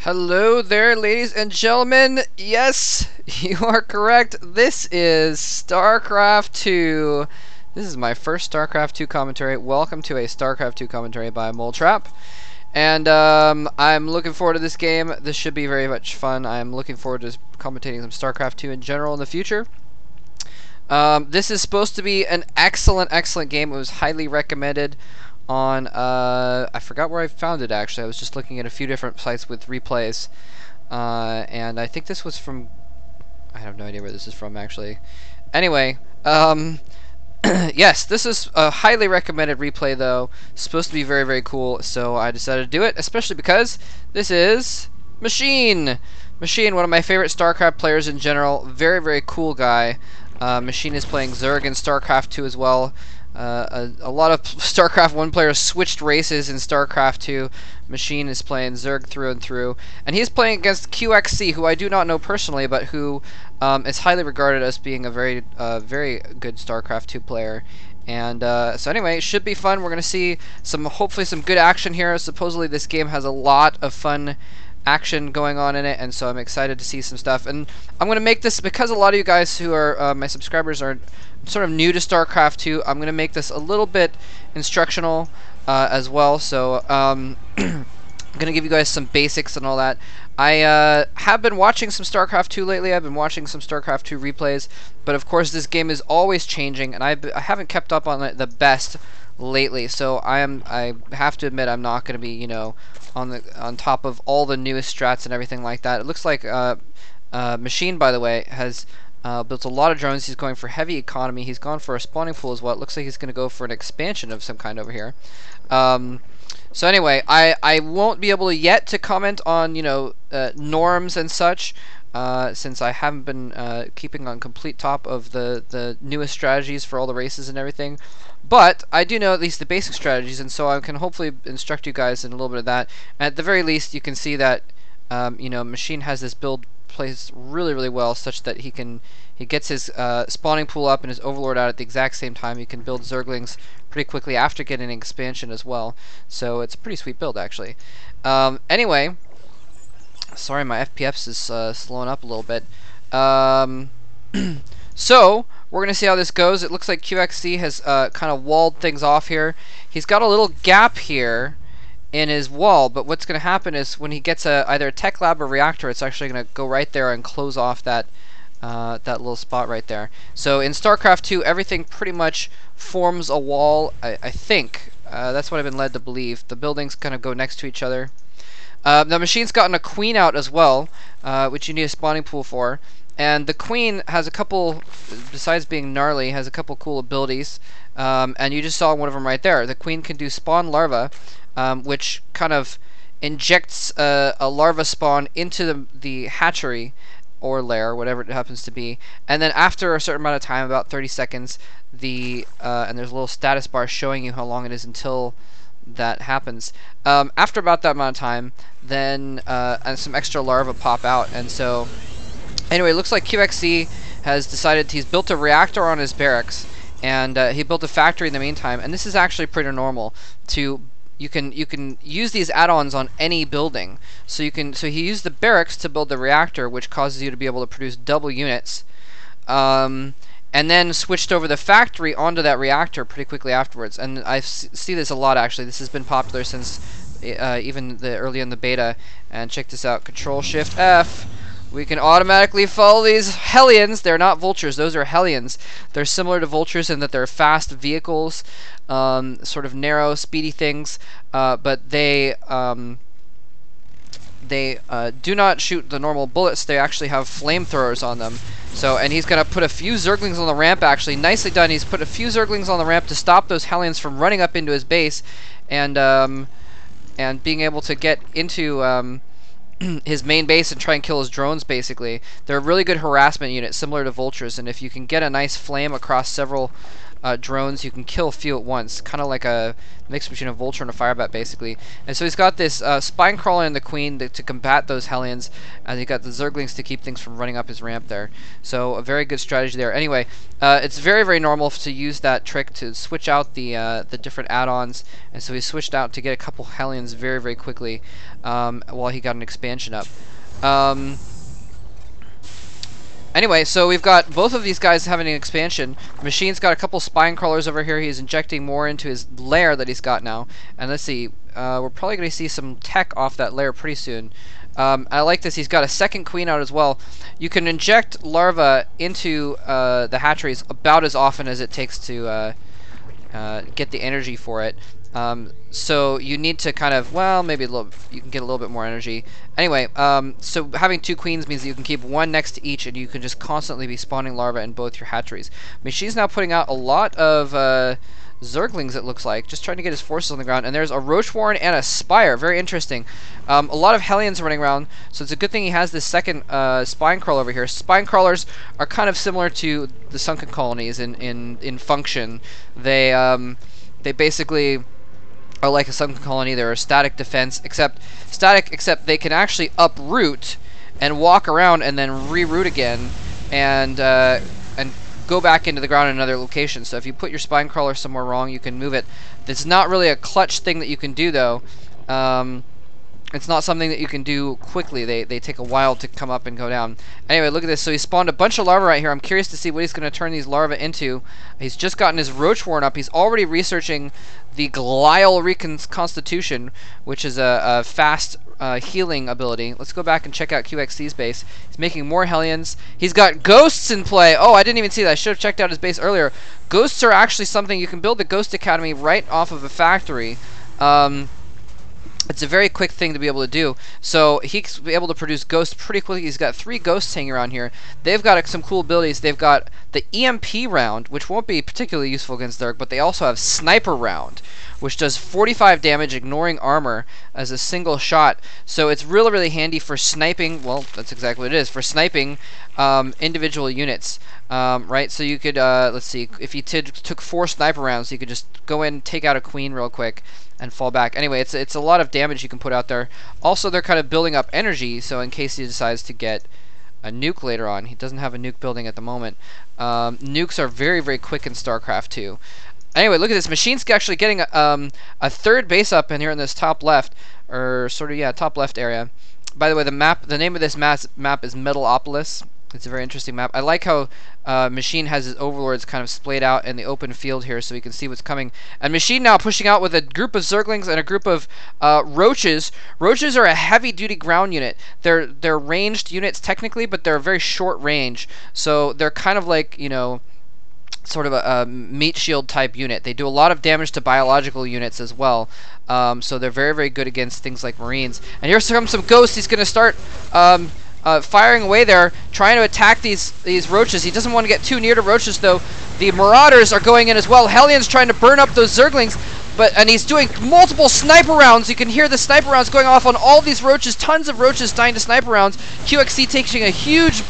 Hello there, ladies and gentlemen. Yes, you are correct. This is Starcraft 2. This is my first Starcraft 2 commentary. Welcome to a Starcraft 2 commentary by Moletrap. And I'm looking forward to this game. This should be very much fun. I'm looking forward to commentating some Starcraft 2 in general in the future. This is supposed to be an excellent game. It was highly recommended on I forgot where I found it actually. I was just looking at a few different sites with replays, and I think this was from, I have no idea where this is from actually. Anyway, yes, this is a highly recommended replay though. It's supposed to be very cool, so I decided to do it, especially because this is Machine, one of my favorite StarCraft players in general. Very cool guy. Machine is playing Zerg in Starcraft 2 as well. A lot of StarCraft 1 players switched races in Starcraft 2. Machine is playing Zerg through and through. And he's playing against QXC, who I do not know personally, but who is highly regarded as being a very good StarCraft 2 player. And so anyway, it should be fun. We're going to see hopefully some good action here. Supposedly this game has a lot of fun action going on in it, and so I'm excited to see some stuff. And I'm going to make this, because a lot of you guys who are my subscribers are sort of new to StarCraft 2, I'm going to make this a little bit instructional as well. So I'm going to give you guys some basics and all that. I have been watching some StarCraft 2 lately. I've been watching some StarCraft 2 replays, but of course this game is always changing, and I haven't kept up on it the best lately. So I have to admit I'm not going to be, you know, on top of all the newest strats and everything like that. It looks like Machine, by the way, has built a lot of drones. He's going for heavy economy. He's gone for a spawning pool as well. It looks like he's going to go for an expansion of some kind over here. So anyway, I won't be able yet to comment on, you know, norms and such, since I haven't been keeping on complete top of the newest strategies for all the races and everything. But I do know at least the basic strategies, and so I can hopefully instruct you guys in a little bit of that. And at the very least, you can see that you know, Machine has this build placed really well, such that he gets his spawning pool up and his overlord out at the exact same time. He can build zerglings pretty quickly after getting an expansion as well. So it's a pretty sweet build actually. Anyway, sorry my FPS is slowing up a little bit. So we're going to see how this goes. It looks like QXC has kind of walled things off here. He's got a little gap here in his wall, but what's going to happen is when he gets either a tech lab or reactor, it's actually going to go right there and close off that that little spot right there. So in StarCraft 2, everything pretty much forms a wall, I think. That's what I've been led to believe. The buildings kind of go next to each other. The Machine's gotten a queen out as well, which you need a spawning pool for. And the queen has a couple, besides being gnarly, has a couple cool abilities. And you just saw one of them right there. The queen can do spawn larva, which kind of injects a larva spawn into the hatchery or lair, whatever it happens to be. And then after a certain amount of time, about 30 seconds, and there's a little status bar showing you how long it is until that happens. After about that amount of time, then and some extra larvae pop out. And so anyway, it looks like QXC has decided he's built a reactor on his barracks, and he built a factory in the meantime. And this is actually pretty normal. You can use these add-ons on any building. So he used the barracks to build the reactor, which causes you to be able to produce double units. And then switched over the factory onto that reactor pretty quickly afterwards. And I see this a lot actually. This has been popular since even early in the beta. And check this out: Control-Shift-F. We can automatically follow these Hellions. They're not vultures, those are Hellions. They're similar to vultures in that they're fast vehicles, sort of narrow, speedy things, but they do not shoot the normal bullets. They actually have flamethrowers on them. So, and he's going to put a few zerglings on the ramp actually. Nicely done. He's put a few zerglings on the ramp to stop those Hellions from running up into his base and being able to get into his main base and try and kill his drones basically. They're a really good harassment unit, similar to vultures, and if you can get a nice flame across several drones, you can kill a few at once, kind of like a mix between a vulture and a firebat, basically. And so he's got this spine crawler and the queen to combat those hellions, and he's got the zerglings to keep things from running up his ramp there. So a very good strategy there. Anyway, it's very, very normal to use that trick to switch out the different add-ons, and so he switched out to get a couple hellions very, very quickly while he got an expansion up. Anyway, so we've got both of these guys having an expansion. Machine's got a couple spine crawlers over here. He's injecting more into his lair that he's got now. And let's see, we're probably going to see some tech off that lair pretty soon. I like this. He's got a second queen out as well. You can inject larvae into the hatcheries about as often as it takes to get the energy for it. So you need to kind of, well, maybe you can get a little bit more energy. Anyway, so having two queens means that you can keep one next to each, and you can just constantly be spawning larvae in both your hatcheries. I mean, she's now putting out a lot of zerglings, it looks like, just trying to get his forces on the ground. And there's a roach warren and a spire. Very interesting. A lot of hellions running around, so it's a good thing he has this second spine crawler over here. Spine crawlers are kind of similar to the sunken colonies in function. They basically are like a sunken colony. They're a static defense, except they can actually uproot and walk around and then reroot again and go back into the ground in another location. So if you put your spine crawler somewhere wrong, you can move it. It's not really a clutch thing that you can do, though. It's not something that you can do quickly. They take a while to come up and go down. Anyway, look at this. So he spawned a bunch of larvae right here. I'm curious to see what he's going to turn these larvae into. He's just gotten his roach warren up. He's already researching the glial reconstitution, which is a fast healing ability. Let's go back and check out QXC's base. He's making more hellions. He's got ghosts in play. Oh, I didn't even see that. I should have checked out his base earlier. Ghosts are actually something you can build the Ghost Academy right off of a factory. It's a very quick thing to be able to do. So he's able to produce ghosts pretty quickly. He's got 3 ghosts hanging around here. They've got some cool abilities. They've got the EMP round, which won't be particularly useful against Zerg, but they also have Sniper round, which does 45 damage ignoring armor as a single shot. So it's really, really handy for sniping. Well, that's exactly what it is, for sniping individual units. Right, so you could, let's see, if you took 4 sniper rounds, you could just go in, take out a queen real quick, and fall back. Anyway, it's a lot of damage you can put out there. Also, they're kind of building up energy, so in case he decides to get a nuke later on. He doesn't have a nuke building at the moment. Nukes are very, very quick in Starcraft 2. Anyway, look at this. Machine's actually getting a third base up in here in this top left, or sort of, yeah, top left area. By the way, the name of this map is Metalopolis. It's a very interesting map. I like how Machine has his overlords kind of splayed out in the open field here so he can see what's coming. And Machine now pushing out with a group of Zerglings and a group of Roaches. Roaches are a heavy-duty ground unit. They're ranged units technically, but they're a very short range. So they're kind of like, you know, sort of a meat shield type unit. They do a lot of damage to biological units as well. So they're very, very good against things like Marines. And here comes some ghosts. He's going to start firing away there, trying to attack these roaches. He doesn't want to get too near to roaches, though. The marauders are going in as well. Hellion's trying to burn up those zerglings, and he's doing multiple sniper rounds. You can hear the sniper rounds going off on all these roaches. Tons of roaches dying to sniper rounds. QXC taking a huge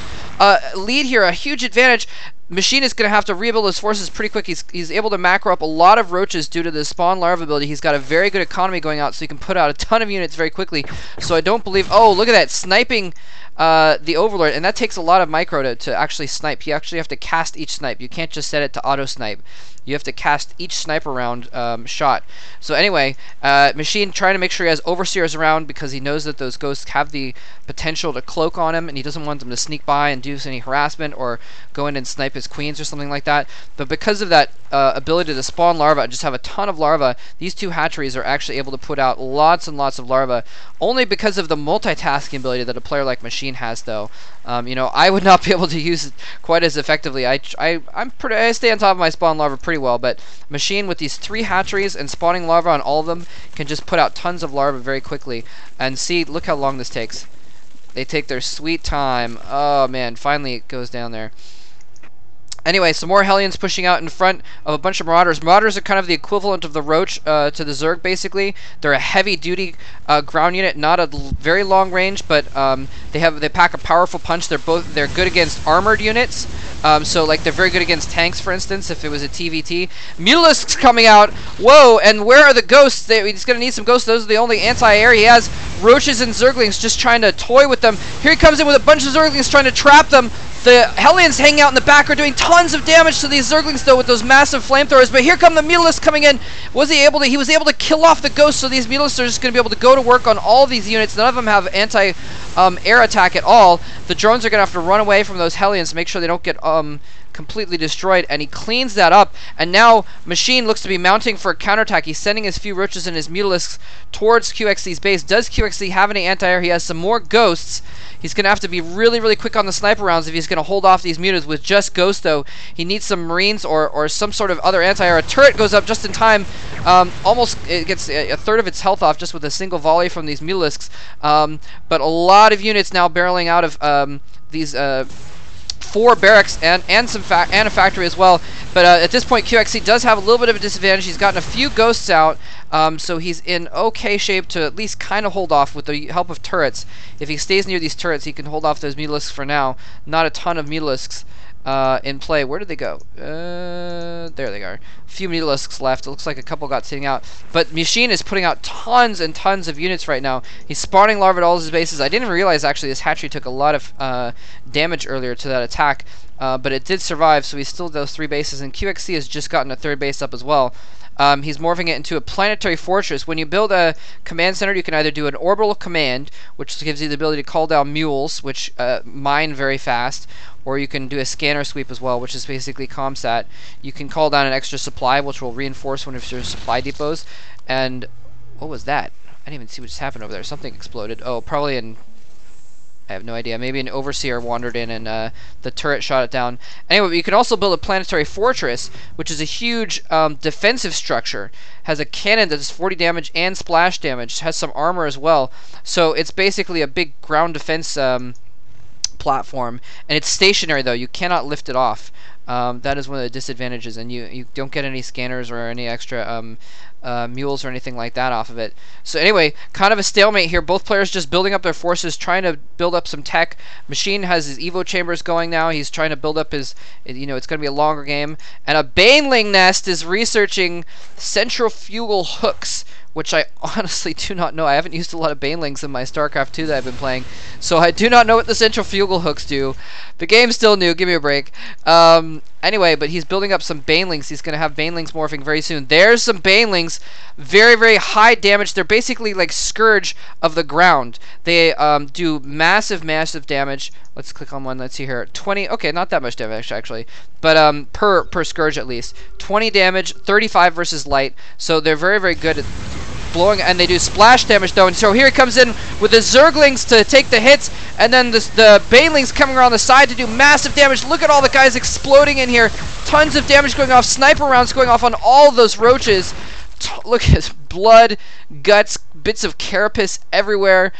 lead here, a huge advantage. Machine is going to have to rebuild his forces pretty quick. He's able to macro up a lot of roaches due to the spawn larva ability. He's got a very good economy going out, so he can put out a ton of units very quickly. So I don't believe... Oh, look at that, sniping the Overlord. And that takes a lot of micro to actually snipe. You actually have to cast each snipe. You can't just set it to auto-snipe. You have to cast each sniper round shot. So anyway, Machine trying to make sure he has Overseers around because he knows that those ghosts have the potential to cloak on him, and he doesn't want them to sneak by and do any harassment or go in and snipe his queens or something like that. But because of that ability to spawn larvae and just have a ton of larvae, these two hatcheries are actually able to put out lots and lots of larvae, only because of the multitasking ability that a player like Machine has, though. You know, I would not be able to use it quite as effectively. I stay on top of my spawn larva pretty well, but Machine with these 3 hatcheries and spawning larvae on all of them can just put out tons of larvae very quickly. And see, look how long this takes. They take their sweet time. Oh man, finally it goes down there. Anyway, some more Hellions pushing out in front of a bunch of Marauders. Marauders are kind of the equivalent of the Roach to the Zerg, basically. They're a heavy-duty ground unit, not a very long range, but they pack a powerful punch. They're good against armored units. So like they're very good against tanks, for instance, if it was a TVT. Mutalisks coming out. Whoa! And where are the ghosts? He's gonna need some ghosts. Those are the only anti-air he has. Roaches and Zerglings just trying to toy with them. Here he comes in with a bunch of Zerglings trying to trap them. The Hellions hanging out in the back are doing tons of damage to these Zerglings, though, with those massive flamethrowers. But here come the Mutalisks coming in. He was able to kill off the ghosts, so these Mutalisks are just going to be able to go to work on all these units. None of them have anti-air attack at all. The drones are going to have to run away from those Hellions to make sure they don't get completely destroyed, and he cleans that up. And now Machine looks to be mounting for a counterattack. He's sending his few Roaches and his Mutalisks towards QXC's base. Does QXC have any anti-air? He has some more ghosts. He's going to have to be really, really quick on the sniper rounds if he's going to hold off these mutas with just Ghost, though. He needs some Marines or some sort of other anti-air. A turret goes up just in time. It gets a third of its health off just with a single volley from these Mutalisks. But a lot of units now barreling out of these 4 barracks and a factory as well. But at this point, QXC does have a little bit of a disadvantage. He's gotten a few ghosts out, so he's in okay shape to at least kind of hold off with the help of turrets. If he stays near these turrets, he can hold off those Mutalisks for now. Not a ton of Mutalisks in play. Where did they go? There they are. A few Mutalisks left. It looks like a couple got sitting out. But Machine is putting out tons and tons of units right now. He's spawning larvae at all his bases. I didn't even realize, actually, this hatchery took a lot of damage earlier to that attack. But it did survive, so he still those 3 bases. And QXC has just gotten a 3rd base up as well. He's morphing it into a planetary fortress. When you build a command center, you can either do an orbital command, which gives you the ability to call down mules, which mine very fast, or you can do a scanner sweep as well, which is basically ComSat. You can call down an extra supply, which will reinforce one of your supply depots. And what was that? I didn't even see what just happened over there. Something exploded. Oh, probably in... I have no idea. Maybe an overseer wandered in and the turret shot it down. Anyway, you can also build a planetary fortress, which is a huge defensive structure. Has a cannon that does 40 damage and splash damage. Has some armor as well. So it's basically a big ground defense platform. And it's stationary, though. You cannot lift it off. That is one of the disadvantages. And you don't get any scanners or any extra mules or anything like that off of it. So anyway, kind of a stalemate here. Both players just building up their forces, trying to build up some tech. Machine has his Evo chambers going now. He's trying to build up his, it's going to be a longer game. And a Baneling Nest is researching centrifugal hooks, which I honestly do not know. I haven't used a lot of Banelings in my Starcraft 2 that I've been playing, so I do not know what the centrifugal hooks do. The game's still new, give me a break. Anyway, but he's building up some Banelings. He's going to have Banelings morphing very soon. There's some Banelings, very, very high damage. They're basically like Scourge of the ground. They do massive, massive damage. Let's click on one, let's see here. 20, okay, not that much damage actually, but per Scourge at least. 20 damage, 35 versus light, so they're very, very good at blowing, and they do splash damage though. And so here he comes in with the Zerglings to take the hits, and then the Banelings coming around the side to do massive damage. Look at all the guys exploding in here. Tons of damage going off, sniper rounds going off on all of those Roaches. Look at his blood, guts, bits of carapace everywhere.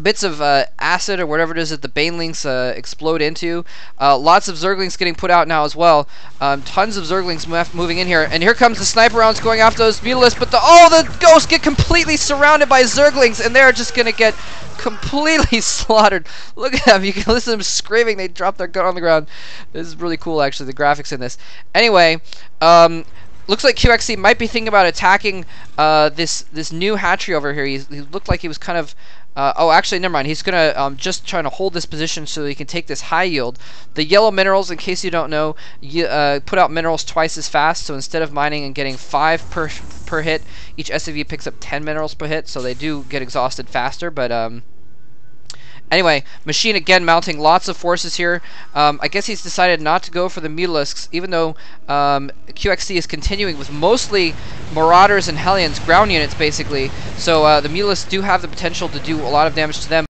Bits of acid or whatever it is that the Banelings explode into. Lots of Zerglings getting put out now as well. Tons of Zerglings moving in here. And here comes the sniper rounds going after those Mutalisks. But the Ghosts get completely surrounded by Zerglings, and they're just going to get completely slaughtered. Look at them. You can listen to them screaming. They drop their gun on the ground. This is really cool, actually, the graphics in this. Anyway, looks like QXC might be thinking about attacking this new hatchery over here. He looked like he was kind of... oh, actually, never mind. He's going to just trying to hold this position so he can take this high yield. The yellow minerals, in case you don't know, put out minerals twice as fast. So instead of mining and getting 5 per hit, each SCV picks up 10 minerals per hit. So they do get exhausted faster. But anyway, Machine again mounting lots of forces here. I guess he's decided not to go for the Mutalisks, even though QXC is continuing with mostly Marauders and Hellions, ground units basically. So the Mutalisks do have the potential to do a lot of damage to them.